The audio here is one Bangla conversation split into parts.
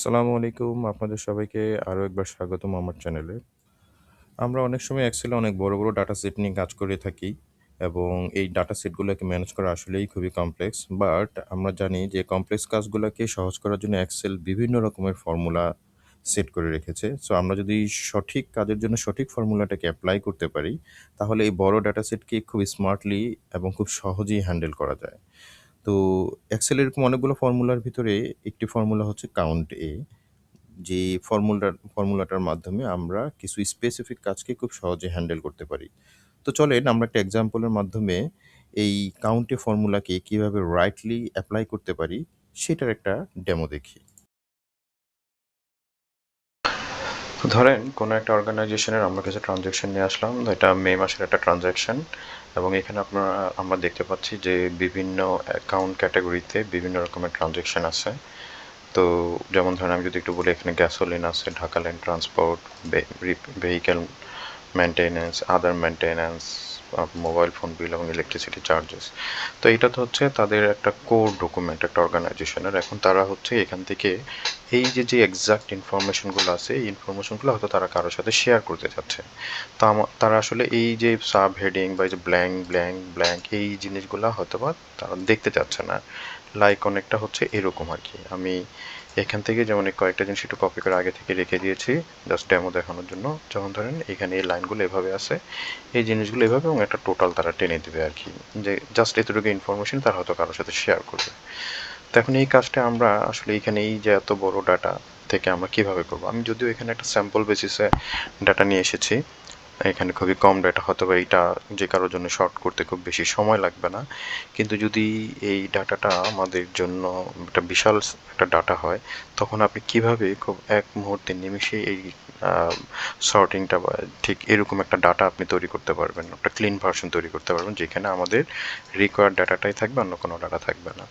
আসসালামু আলাইকুম। আপনাদের সবাইকে আরও একবার স্বাগতম আমার চ্যানেলে। আমরা অনেক সময় এক্সেলে অনেক বড়, বড় ডাটা সেট নিয়ে কাজ করে থাকি এবং এই ডাটা সেটগুলোকে ম্যানেজ করা আসলেই খুবই কমপ্লেক্স। বাট আমরা জানি যে কমপ্লেক্স কাজগুলাকে সহজ করার জন্য এক্সেল বিভিন্ন রকমের ফর্মুলা সেট করে রেখেছে। সো আমরা যদি সঠিক কাজের জন্য সঠিক ফর্মুলাটাকে এপ্লাই করতে পারি, তাহলে এই বড় ডাটা সেটকে খুব স্মার্টলি এবং খুব সহজেই হ্যান্ডেল করা যায়। তো এক্সেল এরকম অনেকগুলো ফর্মুলার ভিতরে একটি ফর্মুলা হচ্ছে কাউন্ট এ। যে ফর্মুলাটার মাধ্যমে আমরা কিছু স্পেসিফিক কাজকে খুব সহজে হ্যান্ডেল করতে পারি। তো চলেন আমরা একটা এক্সাম্পলের মাধ্যমে এই কাউন্টে ফর্মুলাকে কিভাবে রাইটলি এপ্লাই করতে পারি সেটার একটা ডেমো দেখি। তো ধরেন কোনো একটা অর্গানাইজেশনের আমরা কিছু ট্রানজ্যাকশন নিয়ে আসলাম। এটা মে মাসের একটা ট্রানজ্যাকশন এবং এখানে আমরা দেখতে পাচ্ছি যে বিভিন্ন অ্যাকাউন্ট ক্যাটাগরিতে বিভিন্ন রকমের ট্রানজ্যাকশন আছে। তো যেমন ধরেন আমি যদি একটু বলি, এখানে গ্যাসোলিন আছে, Dhaka land transport, vehicle maintenance, other maintenance, mobile phone bill এবং ইলেকট্রিসিটি চার্জেস। তো এটা তো হচ্ছে তাদের একটা কোর ডকুমেন্ট একটা অর্গানাইজেশনের। এখন তারা হচ্ছে এখান থেকে এই যে এক্সাক্ট ইনফরমেশনগুলো আছে, এই ইনফরমেশনগুলো হয়তো তারা কারোর সাথে শেয়ার করতে চাচ্ছে। তো তারা আসলে এই যে সাব হেডিং বা এই যে ব্ল্যাঙ্ক ব্ল্যাঙ্ক ব্ল্যাঙ্ক এই জিনিসগুলো হয়তো বা তারা দেখতে চাচ্ছে না। লাইক অনেকটা হচ্ছে এরকম আর কি। আমি এখান থেকে যেমন এই কয়েকটা জিনিস একটু কপি করে আগে থেকে রেখে দিয়েছি জাস্ট ডেমো দেখানোর জন্য। যেমন ধরেন এখানে এই লাইনগুলো এভাবে আছে, এই জিনিসগুলো এভাবে, এবং একটা টোটাল তারা টেনে দেবে আর কি, যে জাস্ট এতটুকু ইনফরমেশন তারা হয়তো কারোর সাথে শেয়ার করবে। তো এখন এই কাজটা আমরা আসলে এখানে এই যে এত বড় ডাটা থেকে আমরা কিভাবে করব? আমি যদিও এখানে একটা স্যাম্পল বেসিসে ডাটা নিয়ে এসেছি, এখানে খুবই কম ডাটা, হয়তো বা এইটা যে কারোর জন্য শর্ট করতে খুব বেশি সময় লাগবে না। কিন্তু যদি এই ডাটাটা আমাদের জন্য একটা বিশাল একটা ডাটা হয়, তখন আপনি কিভাবে খুব এক মুহূর্তে নিমিষে এই সর্টিংটা বা ঠিক এরকম একটা ডাটা আপনি তৈরি করতে পারবেন, একটা ক্লিন ভার্সন তৈরি করতে পারবেন যেখানে আমাদের রিকোয়ার্ড ডাটাটাই থাকবে, অন্য কোনো ডাটা থাকবে না।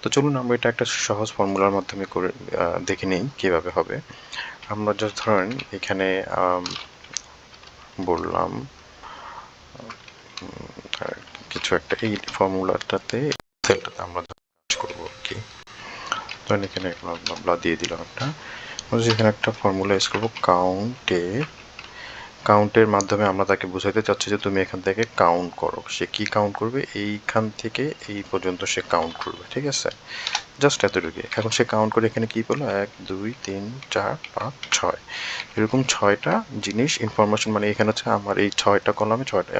তো চলুন আমরা এটা একটা সহজ ফর্মুলার মাধ্যমে করে দেখে নিই কীভাবে হবে। আমরা জাস্ট ধরেন এখানে বললাম কিছু একটা এই ফর্মুলাটাতে সেলটাতে আমরা কাজ করবো আর কি। ধরেন এখানে ব্লা দিয়ে দিলাম একটা, এখানে একটা ফর্মুলা ইউজ করবো কাউন্টে। কাউন্টের মাধ্যমে আমরা তাকে বোঝাতে চাচ্ছি যে তুমি এখান থেকে কাউন্ট করো। সে কি কাউন্ট করবে? এইখান থেকে এই পর্যন্ত সে কাউন্ট করবে, ঠিক আছে? জাস্ট এতটুকু। এখন সে কাউন্ট করে এখানে কি পেলো? 1 2 3 4 5 6 এরকম 6টা জিনিস ইনফরমেশন। মানে এখানে হচ্ছে আমার এই 6টা কলামে 6টা,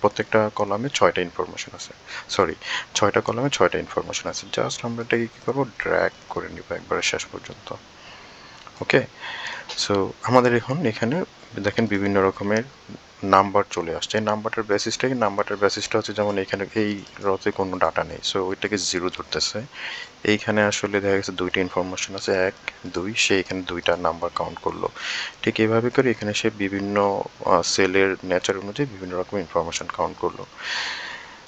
প্রত্যেকটা কলামে 6টা ইনফরমেশন আছে। সরি, 6টা কলামে 6টা ইনফরমেশন আছে। জাস্ট আমরা এটাকে কি করবো? ড্র্যাগ করে নিব একবারে শেষ পর্যন্ত। ওকে, সো আমাদের এখন এখানে দেখেন বিভিন্ন রকমের নাম্বার চলে আসছে। এই নাম্বারটার বেসিসটা হচ্ছে, যেমন এখানে এই রতে কোনো ডাটা নেই, সো ওইটাকে 0 ধরতেছে। এইখানে আসলে দেখা গেছে 2টা ইনফরমেশন আছে, 1 2, সে এখানে 2টা নাম্বার কাউন্ট করলো। ঠিক এইভাবে করে এখানে সে বিভিন্ন সেলের নেচার অনুযায়ী বিভিন্ন রকম ইনফরমেশন কাউন্ট করলো।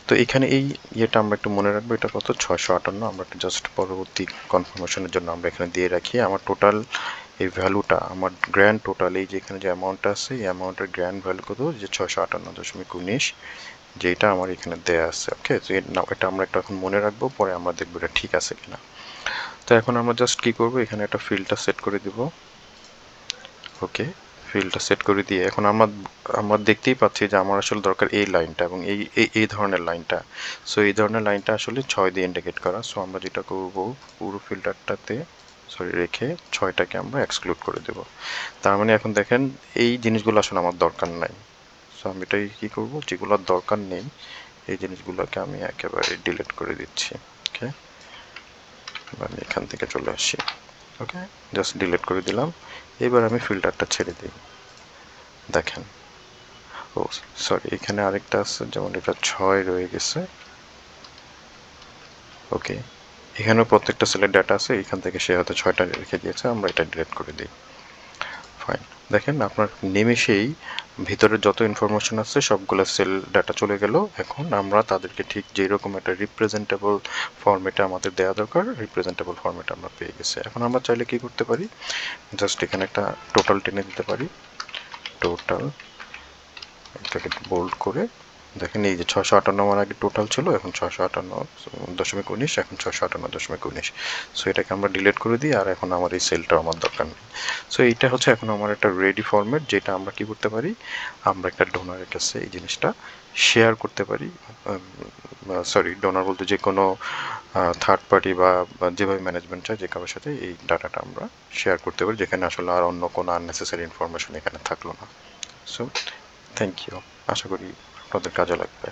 তো এখানে এই ইয়েটা আমরা একটু মনে রাখবো, এটা কত? 658। আমরা একটু জাস্ট পরবর্তী কনফার্মেশনের জন্য আমরা এখানে দিয়ে রাখি। আমার টোটাল এই ভ্যালুটা, আমার গ্র্যান্ড টোটাল, এই যে এখানে যে অ্যামাউন্টটা আছে, এই অ্যামাউন্টের গ্র্যান্ড ভ্যালু কত? যে 658.19, যেটা আমার এখানে দেয়া আছে। ওকে, তো এটা আমরা একটু এখন মনে রাখবো, পরে আমরা দেখবো এটা ঠিক আছে কিনা। তো এখন আমরা জাস্ট কি করবো, এখানে একটা ফিল্ডটা সেট করে দিব। ওকে, ফিল্ডটা সেট করে দিয়ে এখন আমরা দেখতেই পাচ্ছি যে আমার আসলে দরকার এই লাইনটা এবং এই ধরনের লাইনটা। সো এই ধরনের লাইনটা আসলে 6 দিয়ে ইন্ডিকেট করা। সো আমরা যেটা করব, পুরো ফিল্টারটাতে রেখে 6টাকে আমরা এক্সক্লুড করে দেব। তার মানে এখন দেখেন এই জিনিসগুলো আসলে আমার দরকার নাই। সো আমি এটাই কী করবো, যেগুলোর দরকার নেই এই জিনিসগুলোকে আমি একেবারে ডিলিট করে দিচ্ছি। ওকে, আমি এখান থেকে চলে আসি। ওকে, জাস্ট ডিলিট করে দিলাম। এবার আমি ফিল্টারটা ছেড়ে দিই। দেখেন, ও সরি, এখানে আরেকটা আছে, যেমন এটা 6 রয়ে গেছে। ওকে, এখানেও প্রত্যেকটা সেলের ডাটা আছে, এখান থেকে সে হয়তো 6টা রেখে দিয়েছে, আমরা এটা ডিলিট করে দিই। ফাইন, দেখেন আপনার নিমেষেই ভিতরে যত ইনফরমেশন আছে সবগুলো সেল ডাটা চলে গেল। এখন আমরা তাদেরকে ঠিক যেরকম একটা রিপ্রেজেন্টেবল ফরম্যাটে আমাদের দেওয়া দরকার, রিপ্রেজেন্টেবল ফরম্যাটে আমরা পেয়ে গেছি। এখন আমরা চাইলে কি করতে পারি, জাস্ট এখানে একটা টোটাল টেনে দিতে পারি। টোটাল, এটাকে বোল্ড করে দেখেন এই যে 658 আমার আগে টোটাল ছিল, এখন 658.19, এখন 658.19। সো এটাকে আমরা ডিলিট করে দিই, আর এখন আমার এই সেলটা আমার দরকার নেই। সো এইটা হচ্ছে এখন আমার একটা রেডি ফরম্যাট, যেটা আমরা কি করতে পারি, আমরা একটা ডোনারের কাছে এই জিনিসটা শেয়ার করতে পারি। সরি, ডোনার বলতে যে কোনো থার্ড পার্টি বা যেভাবে ম্যানেজমেন্ট চায় যে কারোর সাথে এই ডাটাটা আমরা শেয়ার করতে পারি, যেখানে আসলে আর অন্য কোনো আননেসেসারি ইনফরমেশন এখানে থাকলো না। সো থ্যাংক ইউ, আশা করি আপনাদের কাজে লাগবে।